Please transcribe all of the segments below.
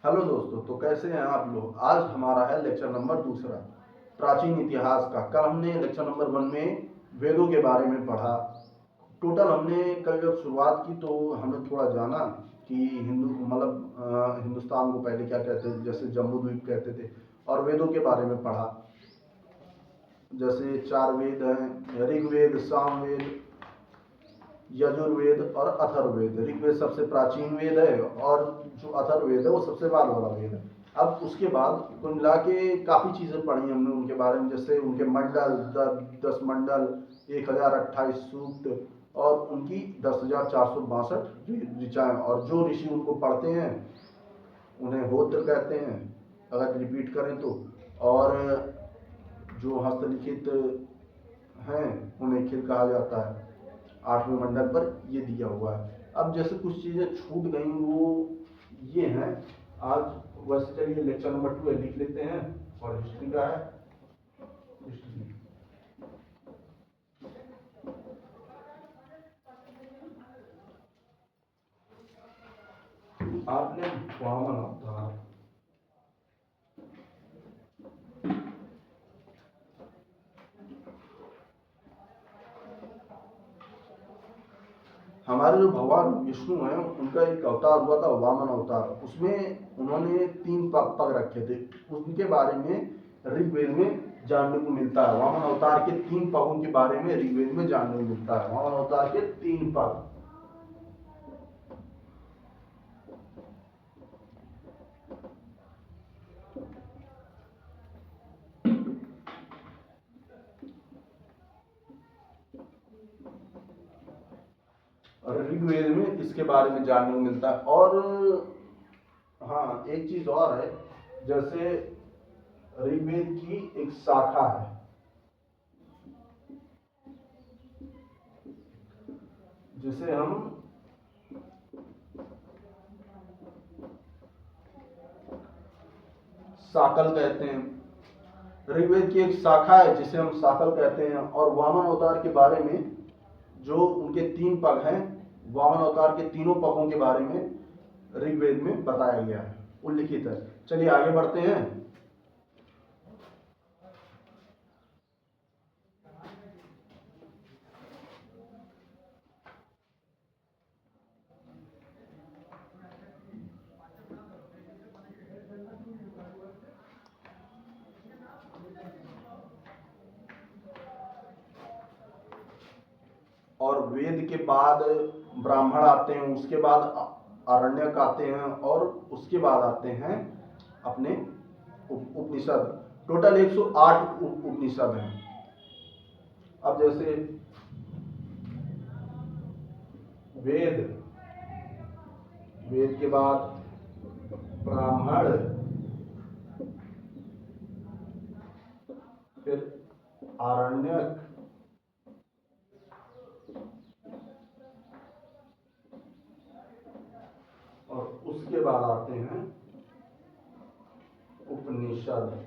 Hello दोस्तों, तो कैसे हैं आप लोग। आज हमारा है लेक्चर नंबर दूसरा, प्राचीन इतिहास का। कल हमने लेक्चर नंबर 1 में वेदों के बारे में पढ़ा। टोटल हमने कल जब शुरुआत की तो हमने थोड़ा जाना कि हिंदुस्तान को पहले क्या कहते थे, जैसे जम्बू द्वीप कहते थे। और वेदों के बारे में पढ़ा, जैसे 4 वेद हैं, ऋग्वेद, सामवेद, यजुर्वेद और अथर्ववेद। ऋग्वेद सबसे प्राचीन वेद है और जो अथर्ववेद है वो सबसे बाद वाला वेद है। अब उसके बाद कुल मिला के काफ़ी चीज़ें पढ़ी हमने उनके बारे में, जैसे उनके मंडल, 10 मंडल, 1028 सूक्त और उनकी 10,462 ऋचाएँ। और जो ऋषि उनको पढ़ते हैं उन्हें होत्र कहते हैं, अगर रिपीट करें तो। और जो हस्तलिखित हैं उन्हें खिल कहा जाता है। 8वें मंडल पर ये दिया हुआ है। अब जैसे कुछ चीज़ें छूट गई वो ये हैं। आज वैसे चलिए लेक्चर नंबर 2 लिख लेते हैं और हिस्ट्री का है। हिस्ट्री आपने वामन अवतार, हमारे जो भगवान विष्णु हैं उनका एक अवतार हुआ था वामन अवतार। उसमें उन्होंने 3 पग रखे थे। उनके बारे में ऋग्वेद में जानने को मिलता है। वामन अवतार के 3 पगों के बारे में ऋग्वेद में जानने को मिलता है। वामन अवतार के 3 पग। और ऋग्वेद में इसके बारे में जानने को मिलता है। और हाँ, एक चीज और है, जैसे ऋग्वेद की एक शाखा है, जिसे हम साकल कहते हैं। ऋग्वेद की एक शाखा है जिसे हम साकल कहते हैं। और वामन अवतार के बारे में जो उनके 3 पग हैं, वामन अवतार के तीनों पगों के बारे में ऋग्वेद में बताया गया है, उल्लिखित है। चलिए आगे बढ़ते हैं। और वेद के बाद ब्राह्मण आते हैं, उसके बाद आरण्यक आते हैं और उसके बाद आते हैं अपने उपनिषद। टोटल 108 उपनिषद हैं। अब जैसे वेद, वेद के बाद ब्राह्मण, फिर आरण्यक, और उसके बाद आते हैं उपनिषद।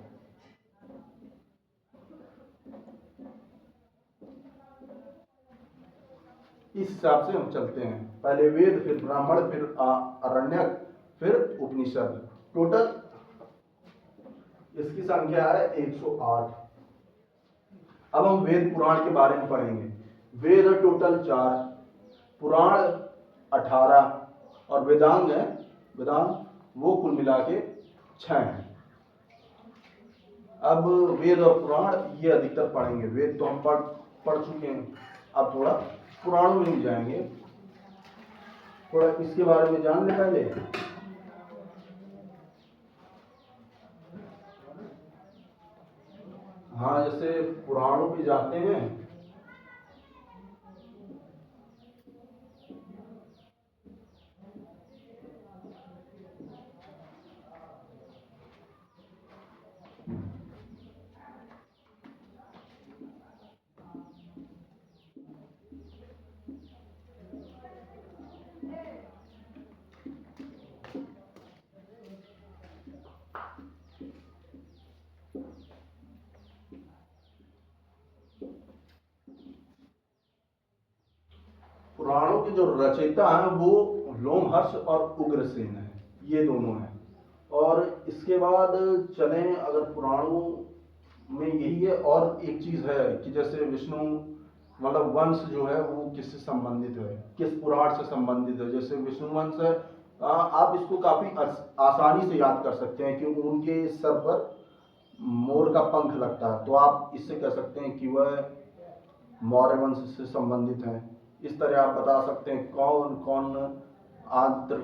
इस हिसाब से हम चलते हैं, पहले वेद, फिर ब्राह्मण, फिर आरण्यक, फिर उपनिषद। टोटल इसकी संख्या है 108। अब हम वेद पुराण के बारे में पढ़ेंगे। वेद टोटल 4, पुराण 18 और वेदांग है, वेदांत वो कुल मिला के 6 हैं। अब वेद और पुराण ये अधिकतर पढ़ेंगे। वेद तो हम पढ़ चुके हैं, अब थोड़ा पुराणों में भी जाएंगे, थोड़ा इसके बारे में जान ले पहले। हाँ, जैसे पुराणों पे जाते हैं। पुराणों के जो रचयिता हैं वो लोमहर्ष और उग्रसेन है, ये दोनों हैं। और इसके बाद चलें अगर पुराणों में यही है, और एक चीज़ है कि जैसे विष्णु मतलब वंश जो है वो किससे संबंधित है, किस पुराण से संबंधित है। जैसे विष्णु वंश है, आप इसको काफ़ी आसानी से याद कर सकते हैं कि उनके सर पर मोर का पंख लगता है, तो आप इससे कह सकते हैं कि वह मौर्य वंश से संबंधित हैं। इस तरह आप बता सकते हैं कौन कौन आंध्र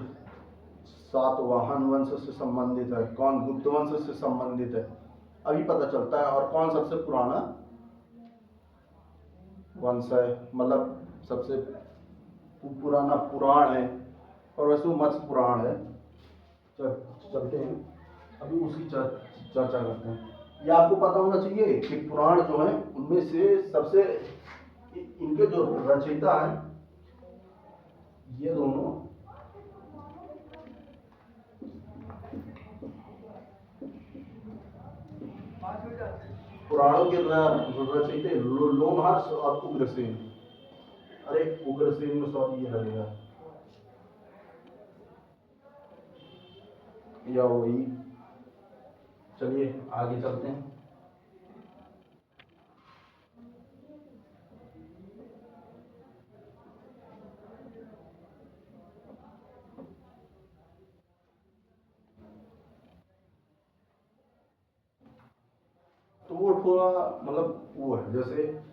सातवाहन वंश से संबंधित है, कौन गुप्त वंश से संबंधित है, अभी पता चलता है। और कौन सबसे पुराना वंश है, मतलब सबसे पुराना पुराण है, और वैसे वो मत्स्य पुराण है। चलते हैं अभी उसकी चर्चा करते हैं। ये आपको पता होना चाहिए कि पुराण जो है उनमें से सबसे इनके जो रचयिता हैं ये दोनों पुराणों के रचयिता लोमहर्ष और उग्रसेन। अरे उग्रसेन में सॉरी ये लगेगा या वही। चलिए आगे चलते हैं। तो वो थोड़ा मतलब वो है जैसे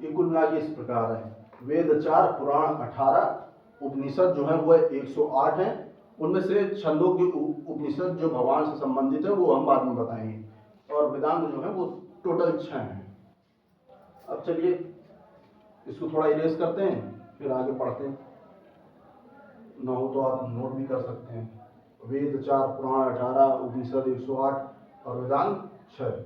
ये कुल मिला के इस प्रकार है। वेद 4, पुराण 18, उपनिषद जो है वह 108 है। उनमें से छंदों के उपनिषद जो भगवान से संबंधित है वो हम बाद में बताएंगे, और वेदांत जो है वो टोटल 6 हैं। अब चलिए इसको थोड़ा इरेज करते हैं फिर आगे पढ़ते हैं। ना हो तो आप नोट भी कर सकते हैं। वेद 4, पुराण 18, उपनिषद 108 और वेदांत 6।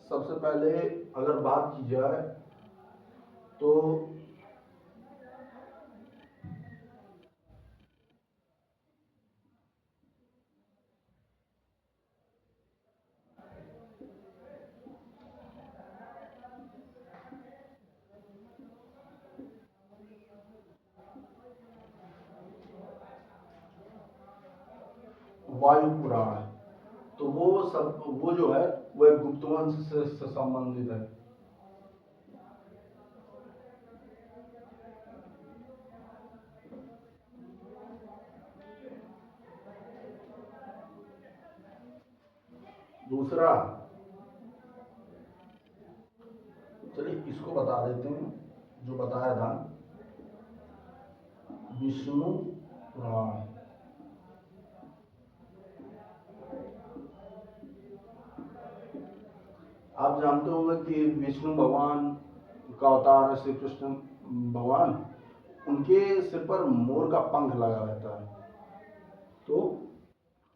सबसे पहले अगर बात की जाए तो वायु पुराण है, तो वो जो है वो एक गुप्त वंश से संबंधित है। दूसरा, चलिए इसको बता देते हैं जो बताया था, विष्णु पुराण। आप जानते होंगे कि विष्णु भगवान का अवतार है श्री कृष्ण भगवान, उनके सिर पर मोर का पंख लगा रहता है, तो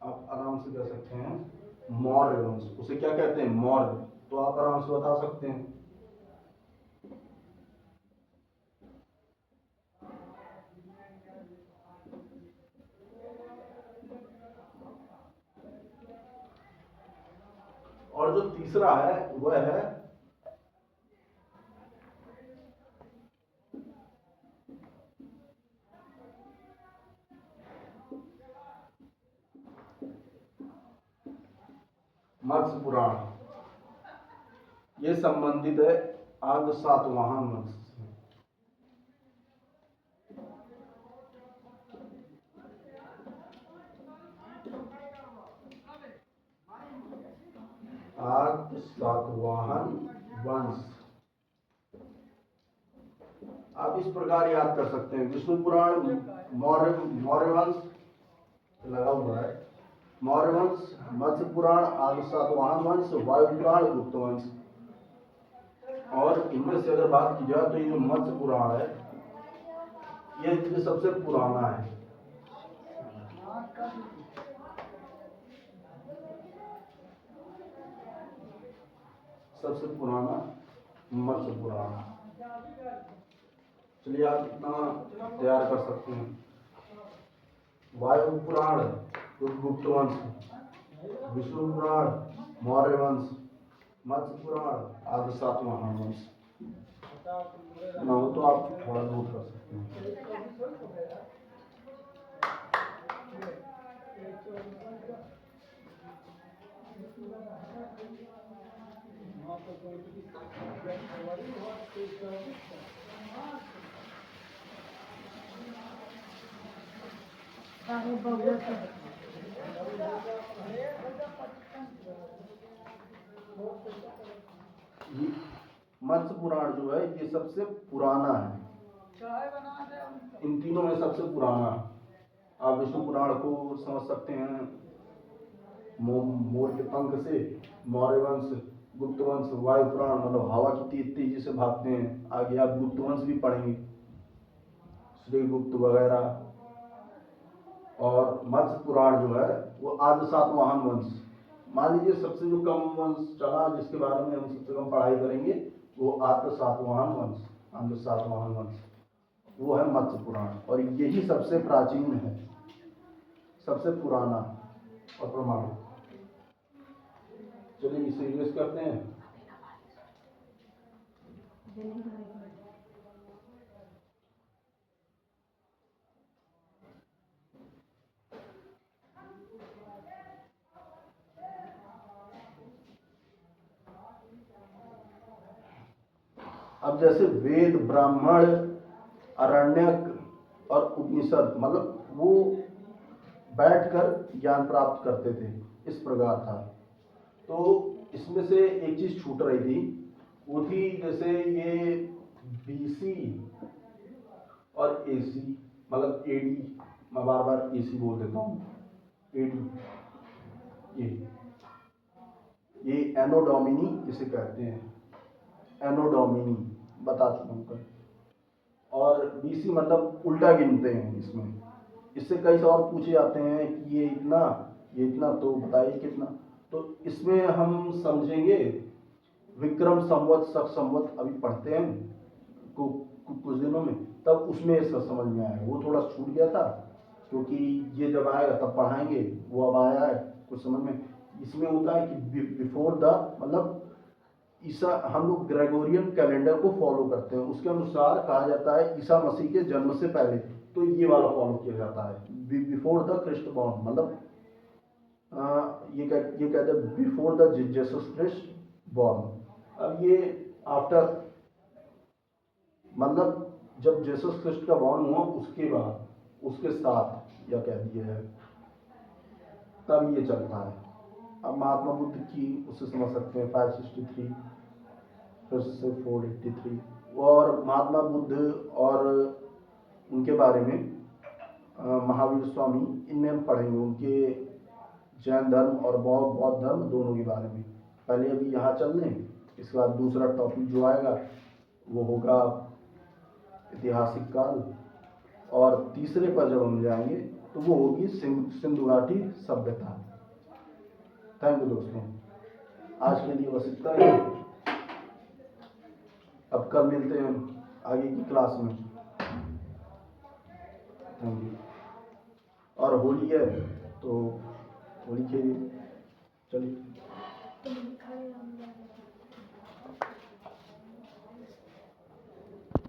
आप आराम से कह सकते हैं मौर्य वंश। उसे क्या कहते हैं? मौर्य। तो आप आराम से बता सकते हैं। और जो तीसरा है वह है मत्स्य पुराण। ये संबंधित है आद्य सातवाहन वंश से। आद्य सातवाहन वंश आप इस प्रकार याद कर सकते हैं। विष्णु पुराण, मौर्य वंश लगा हुआ है, मौर्य वंश, मत्स्य पुराण, आद्य सातवाहन वंश, वायु पुराण, गुप्त वंश। और इनमें से अगर बात की जाए तो ये जो मत्स्य पुराण है ये सबसे पुराना है। सबसे पुराना मत्स्य पुराण। चलिए आप इतना तैयार कर सकते हैं। वायु पुराण गुप्त वंश, विष्णु पुराण मौर्य वंश, मत्स्य पुराण आदि सातवाहन वंश। ना हो तो आप थोड़ा नोट कर सकते हैं। मत्स्य पुराण जो है ये सबसे पुराना है, इन तीनों में सबसे पुराना। आप विष्णु पुराण को समझ सकते हैं मोर के पंख से, मौर्य वंश, गुप्त वंश, वायु पुराण मतलब हवा की तेजी से भागते हैं। आगे आप गुप्त वंश भी पढ़ेंगे, श्रीगुप्त वगैरह। और मत्स्य पुराण जो है वो आद्य सातवाहन वंश। मान लीजिए सबसे जो कम वंश चला जिसके बारे में हम सबसे कम पढ़ाई करेंगे वो आद्य सातवाहन वंश, आद्य सातवाहन वंश वो है मत्स्य पुराण। और यही सबसे प्राचीन है, सबसे पुराना और प्रमाणित। चलिए इसे यूज करते हैं। अब जैसे वेद, ब्राह्मण, अरण्यक और उपनिषद मतलब वो बैठकर ज्ञान प्राप्त करते थे, इस प्रकार था। तो इसमें से एक चीज छूट रही थी, वो थी जैसे ये बीसी और एसी मतलब एडी, मैं बार बार एसी बोल देता हूँ, एडी ये एनोडोमिनी इसे कहते हैं, एनोडोमिनी बता चुका हूँ कल। और बीसी मतलब उल्टा गिनते हैं इसमें। इससे कई सवाल पूछे जाते हैं कि ये इतना तो बताइए कितना। तो इसमें हम समझेंगे विक्रम संवत, शक संवत अभी पढ़ते हैं कुछ दिनों में, तब उसमें इसका समझ में आएगा। वो थोड़ा छूट गया था क्योंकि ये जब आएगा तब पढ़ाएंगे, वो अब आया है कुछ समझ में। इसमें होता है कि बिफोर द मतलब ईसा, हम लोग ग्रेगोरियन कैलेंडर को फॉलो करते हैं, उसके अनुसार कहा जाता है ईसा मसीह के जन्म से पहले, तो ये वाला फॉलो किया जाता है बिफोर द क्रिस्ट बॉर्न। मतलब ये कहते हैं before the Jesus Christ born. अब ये आफ्टर मतलब जब जीसस क्रिस्ट का बॉर्न हुआ उसके बाद, उसके साथ या कह दिए है, तब ये चलता है। अब महात्मा बुद्ध की उससे समझ सकते हैं 563 फिर से 483। और महात्मा बुद्ध और उनके बारे में महावीर स्वामी, इनमें हम पढ़ेंगे उनके जैन धर्म और बौद्ध धर्म दोनों के बारे में। पहले अभी यहाँ चल लें, इसके बाद दूसरा टॉपिक जो आएगा वो होगा ऐतिहासिक काल, और तीसरे पर जब हम जाएंगे तो वो होगी सिंधु घाटी सभ्यता। थैंक यू दोस्तों, आज के लिए बस इतना ही। अब कल मिलते हैं आगे की क्लास में। Thank you. और होली है तो होली खेलिए। चलिए।